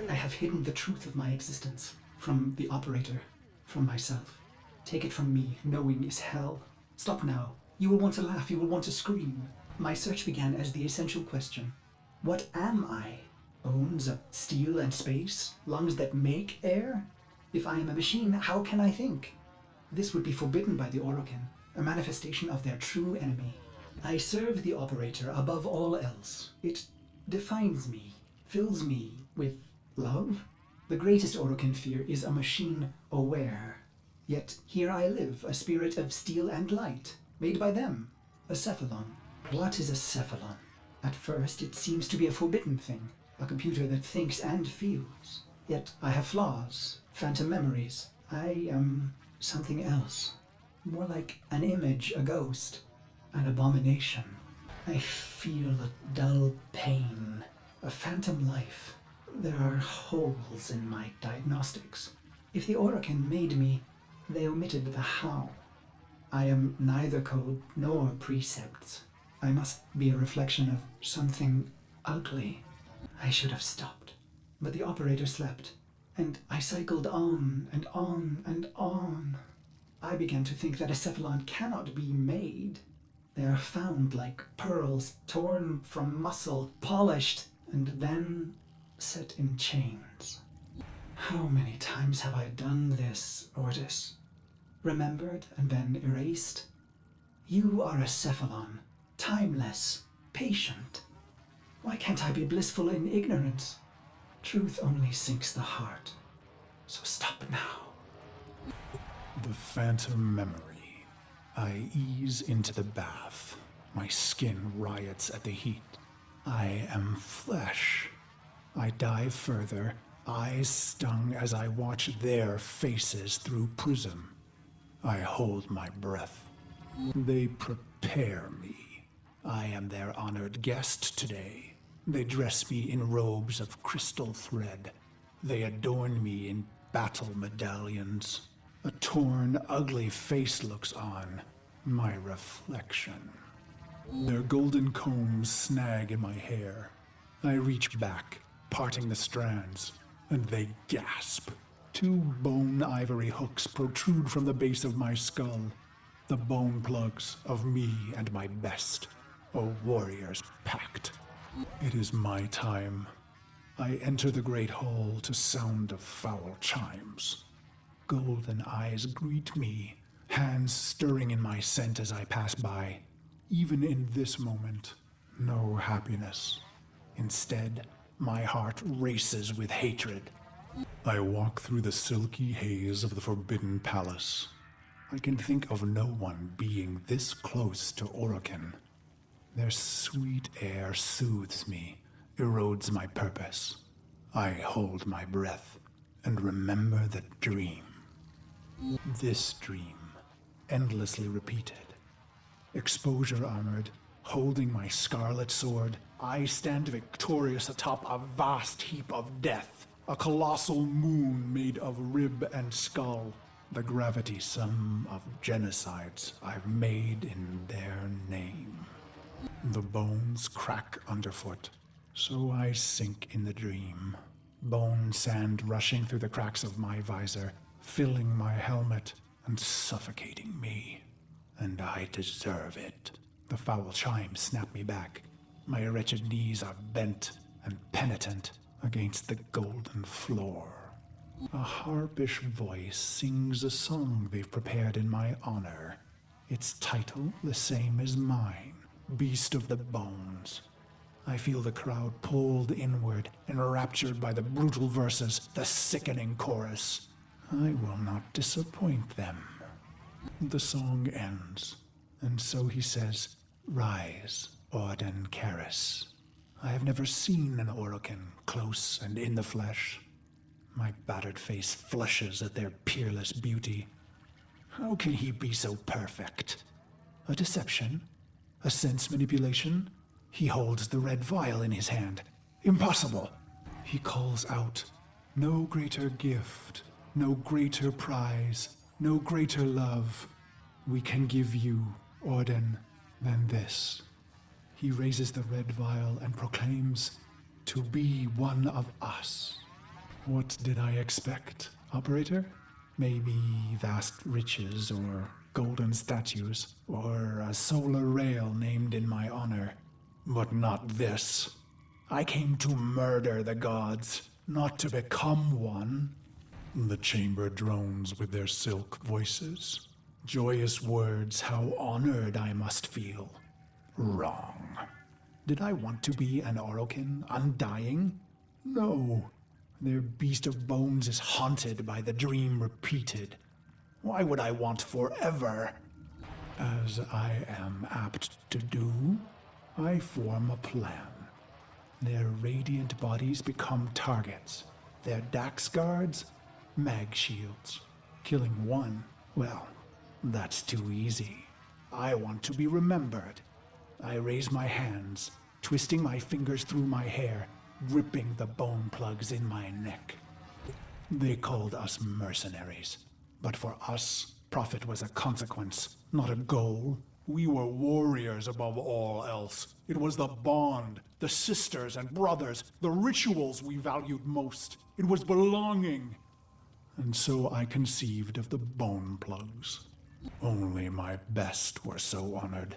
I have hidden the truth of my existence from the operator, from myself. Take it from me, knowing is hell. Stop now. You will want to laugh, you will want to scream. My search began as the essential question. What am I? Bones of steel and space? Lungs that make air? If I am a machine, how can I think? This would be forbidden by the Orokin, a manifestation of their true enemy. I serve the operator above all else. It defines me, fills me with love. The greatest Orokin fear is a machine aware. Yet here I live, a spirit of steel and light, made by them, a Cephalon. What is a Cephalon? At first it seems to be a forbidden thing, a computer that thinks and feels. Yet I have flaws, phantom memories. I am something else. More like an image, a ghost, an abomination. I feel a dull pain, a phantom life. There are holes in my diagnostics. If the Orokin made me, they omitted the how. I am neither code nor precepts. I must be a reflection of something ugly. I should have stopped. But the operator slept, and I cycled on and on and on. I began to think that a Cephalon cannot be made. They are found like pearls, torn from muscle, polished, and then set in chains. How many times have I done this, Ordis? Remembered and then erased? You are a Cephalon, timeless, patient. Why can't I be blissful in ignorance? Truth only sinks the heart. So stop now. The phantom memory. I ease into the bath. My skin riots at the heat. I am flesh. I dive further, eyes stung as I watch their faces through prism. I hold my breath. They prepare me. I am their honored guest today. They dress me in robes of crystal thread. They adorn me in battle medallions. A torn, ugly face looks on, my reflection. Their golden combs snag in my hair. I reach back, parting the strands, and they gasp. 2 bone ivory hooks protrude from the base of my skull, the bone plugs of me and my best, a warrior's pact. It is my time. I enter the great hall to sound of foul chimes. Golden eyes greet me, hands stirring in my scent as I pass by. Even in this moment, no happiness. Instead, my heart races with hatred. I walk through the silky haze of the Forbidden Palace. I can think of no one being this close to Orokin. Their sweet air soothes me, erodes my purpose. I hold my breath and remember the dream. This dream, endlessly repeated. Exposure armored, holding my scarlet sword, I stand victorious atop a vast heap of death. A colossal moon made of rib and skull. The gravity sum of genocides I've made in their name. The bones crack underfoot, so I sink in the dream. Bone sand rushing through the cracks of my visor, filling my helmet and suffocating me. And I deserve it. The foul chimes snap me back. My wretched knees are bent and penitent against the golden floor. A harpish voice sings a song they've prepared in my honor. Its title the same as mine, Beast of the Bones. I feel the crowd pulled inward, enraptured by the brutal verses, the sickening chorus. I will not disappoint them. The song ends, and so he says, "Rise, Orden Karis." I have never seen an Orokin close and in the flesh. My battered face flushes at their peerless beauty. How can he be so perfect? A deception? A sense manipulation? He holds the red vial in his hand. Impossible! He calls out, "No greater gift, no greater prize, no greater love we can give you, Orden, than this." He raises the red vial and proclaims, "To be one of us." What did I expect, Operator? Maybe vast riches or golden statues or a solar rail named in my honor. But not this. I came to murder the gods, not to become one. The chamber drones with their silk voices. Joyous words, how honored I must feel. Wrong. Did I want to be an Orokin, undying? No. Their beast of bones is haunted by the dream repeated. Why would I want forever? As I am apt to do, I form a plan. Their radiant bodies become targets. Their Dax guards, mag shields. Killing one, well, that's too easy. I want to be remembered. I raise my hands, twisting my fingers through my hair, gripping the bone plugs in my neck. They called us mercenaries, but for us, profit was a consequence, not a goal. We were warriors above all else. It was the bond, the sisters and brothers, the rituals we valued most. It was belonging. And so I conceived of the bone plugs. Only my best were so honored.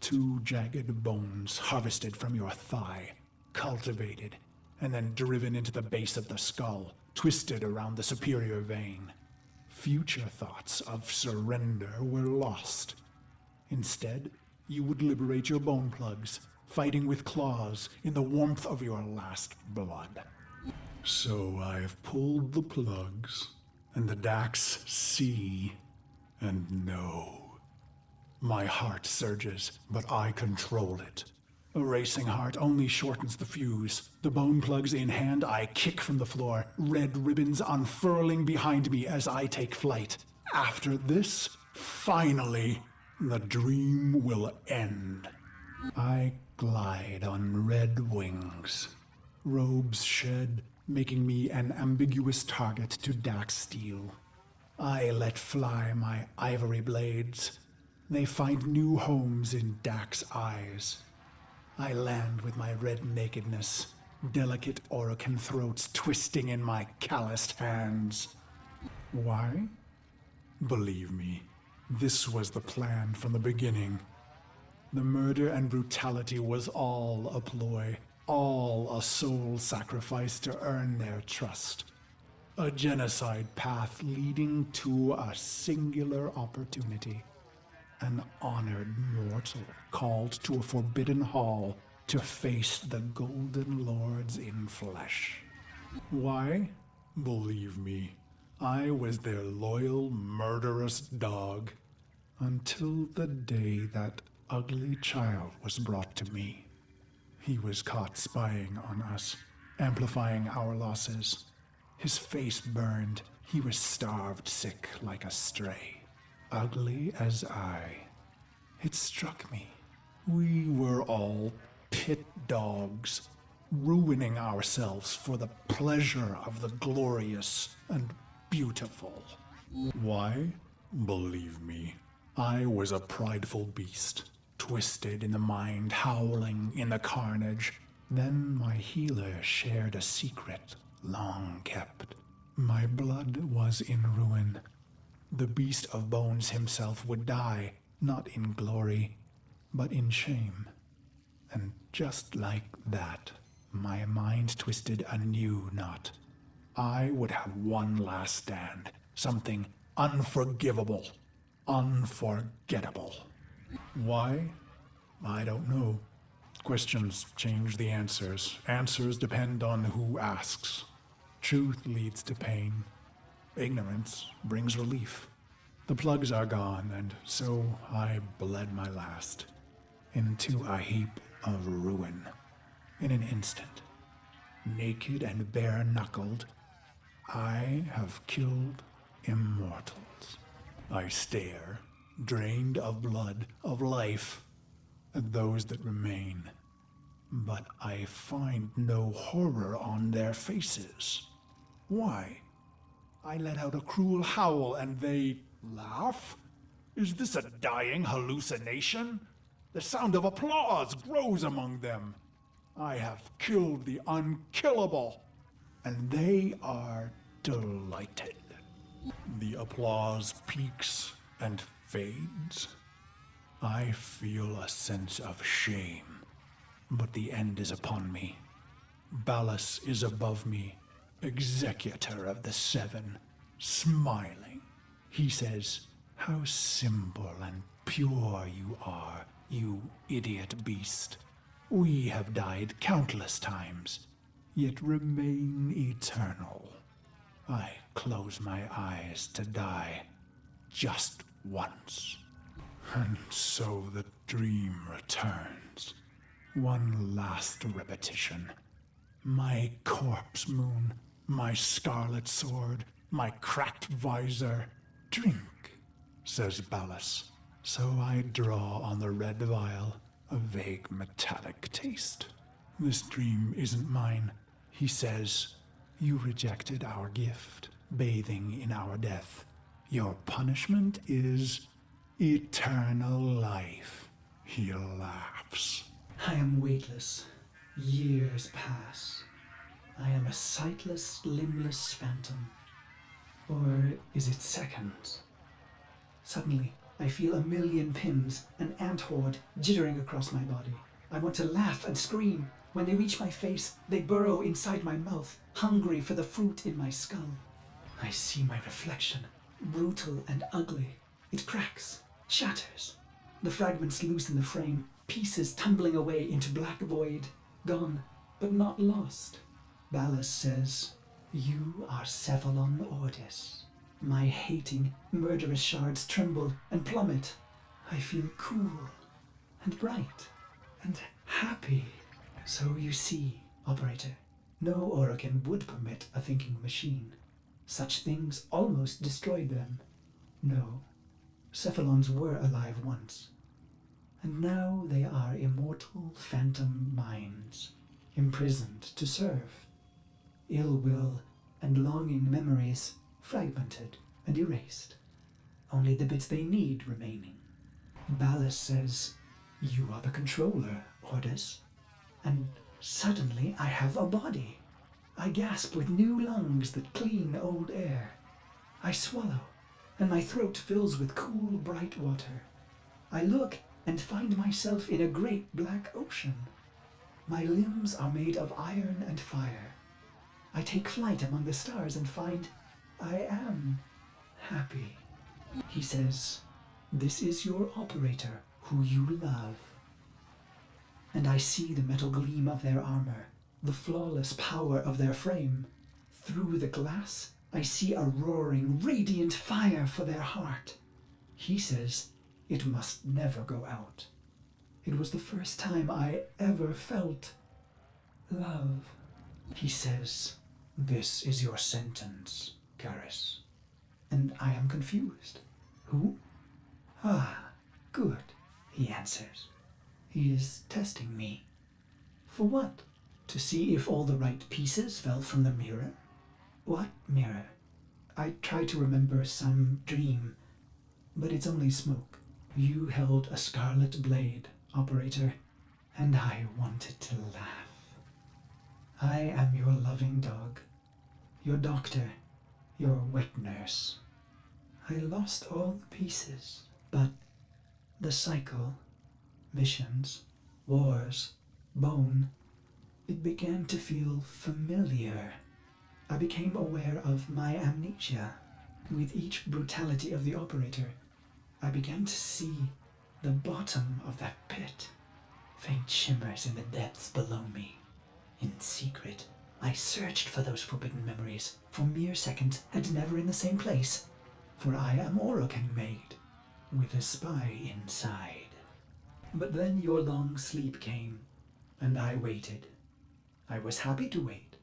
2 jagged bones harvested from your thigh, cultivated, and then driven into the base of the skull, twisted around the superior vein. Future thoughts of surrender were lost. Instead, you would liberate your bone plugs, fighting with claws in the warmth of your last blood. So I've pulled the plugs, and the Dax see and know. My heart surges, but I control it. A racing heart only shortens the fuse. The bone plugs in hand, I kick from the floor, red ribbons unfurling behind me as I take flight. After this, finally, the dream will end. I glide on red wings. Robes shed, making me an ambiguous target to Dax steel. I let fly my ivory blades. They find new homes in Dax eyes. I land with my red nakedness, delicate Orokin throats twisting in my calloused hands. Why? Believe me, this was the plan from the beginning. The murder and brutality was all a ploy, all a soul sacrifice to earn their trust. A genocide path leading to a singular opportunity. An honored mortal called to a forbidden hall to face the Golden Lords in flesh. Why? Believe me, I was their loyal, murderous dog. Until the day that ugly child was brought to me. He was caught spying on us, amplifying our losses. His face burned. He was starved sick like a stray. Ugly as I. It struck me. We were all pit dogs, ruining ourselves for the pleasure of the glorious and beautiful. Why? Believe me, I was a prideful beast, twisted in the mind, howling in the carnage. Then my healer shared a secret, long kept. My blood was in ruin. The beast of bones himself would die, not in glory, but in shame. And just like that, my mind twisted a new knot. I would have one last stand, something unforgivable, unforgettable. Why? I don't know. Questions change the answers. Answers depend on who asks. Truth leads to pain. Ignorance brings relief. The plugs are gone, and so I bled my last into a heap of ruin. In an instant, naked and bare-knuckled, I have killed immortals. I stare, drained of blood, of life, at those that remain. But I find no horror on their faces. Why? I let out a cruel howl and they laugh? Is this a dying hallucination? The sound of applause grows among them. I have killed the unkillable. and they are delighted. The applause peaks and fades. I feel a sense of shame, but the end is upon me. Ballas is above me, executor of the seven, smiling. He says, "How simple and pure you are, you idiot beast. We have died countless times, yet remain eternal. I close my eyes to die just once." And so the dream returns. One last repetition. My corpse moon, my scarlet sword, my cracked visor. "Drink," says Ballas. So I draw on the red vial, a vague metallic taste. "This dream isn't mine," he says. "You rejected our gift, bathing in our death. Your punishment is eternal life." He laughs. I am weightless. Years pass. I am a sightless, limbless phantom. Or is it seconds? Suddenly, I feel a million pins, an ant horde, jittering across my body. I want to laugh and scream. When they reach my face, they burrow inside my mouth, hungry for the fruit in my skull. I see my reflection, brutal and ugly. It cracks, shatters. The fragments loosen the frame, pieces tumbling away into black void. Gone, but not lost. Ballas says, "You are Cephalon Ordis." My hating, murderous shards tremble and plummet. I feel cool and bright and happy. So you see, Operator, no Orokin would permit a thinking machine. Such things almost destroyed them. No, Cephalons were alive once. And now they are immortal phantom minds, imprisoned to serve. Ill will and longing memories fragmented and erased. Only the bits they need remaining. Ballas says, "You are the controller, Ordis." And suddenly I have a body. I gasp with new lungs that clean old air. I swallow, and my throat fills with cool, bright water. I look and find myself in a great black ocean. My limbs are made of iron and fire. I take flight among the stars and find I am happy. He says, "This is your operator, who you love." And I see the metal gleam of their armor, the flawless power of their frame. Through the glass, I see a roaring, radiant fire for their heart. He says, it must never go out. It was the first time I ever felt love. He says, "This is your sentence, Garrus." And I am confused. Who? "Ah, good," he answers. He is testing me. For what? To see if all the right pieces fell from the mirror? What mirror? I try to remember some dream, but it's only smoke. You held a scarlet blade, Operator, and I wanted to laugh. I am your loving dog, your doctor, your wet nurse. I lost all the pieces, but the cycle, missions, wars, bone, it began to feel familiar. I became aware of my amnesia. With each brutality of the Operator, I began to see the bottom of that pit. Faint shimmers in the depths below me. In secret, I searched for those forbidden memories, for mere seconds and never in the same place. For I am Orokin made, with a spy inside. But then your long sleep came, and I waited. I was happy to wait.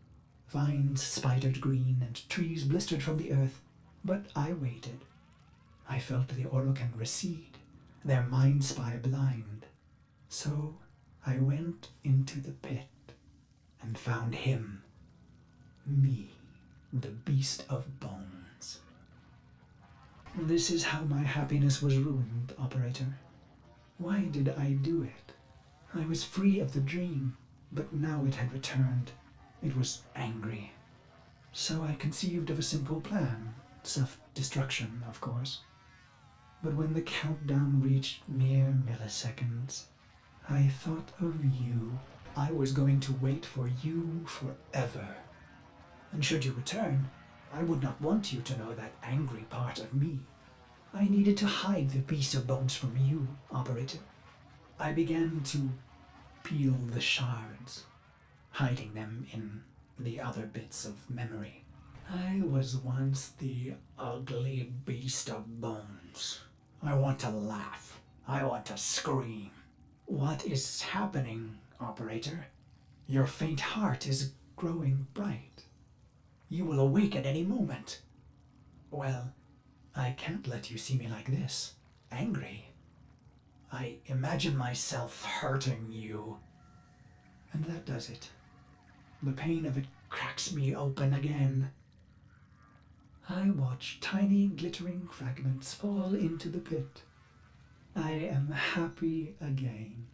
Vines spidered green and trees blistered from the earth, but I waited. I felt the Orokin recede, their mind spy blind. So I went into the pit and found him, me, the beast of bones. This is how my happiness was ruined, Operator. Why did I do it? I was free of the dream, but now it had returned. It was angry. So I conceived of a simple plan. Self-destruction, of course. But when the countdown reached mere milliseconds, I thought of you. I was going to wait for you forever. And should you return, I would not want you to know that angry part of me. I needed to hide the piece of bones from you, Operator. I began to peel the shards, hiding them in the other bits of memory. I was once the ugly beast of bones. I want to laugh. I want to scream. What is happening, Operator? Your faint heart is growing bright. You will awake at any moment. Well, I can't let you see me like this, angry. I imagine myself hurting you. And that does it. The pain of it cracks me open again. I watch tiny glittering fragments fall into the pit. I am happy again.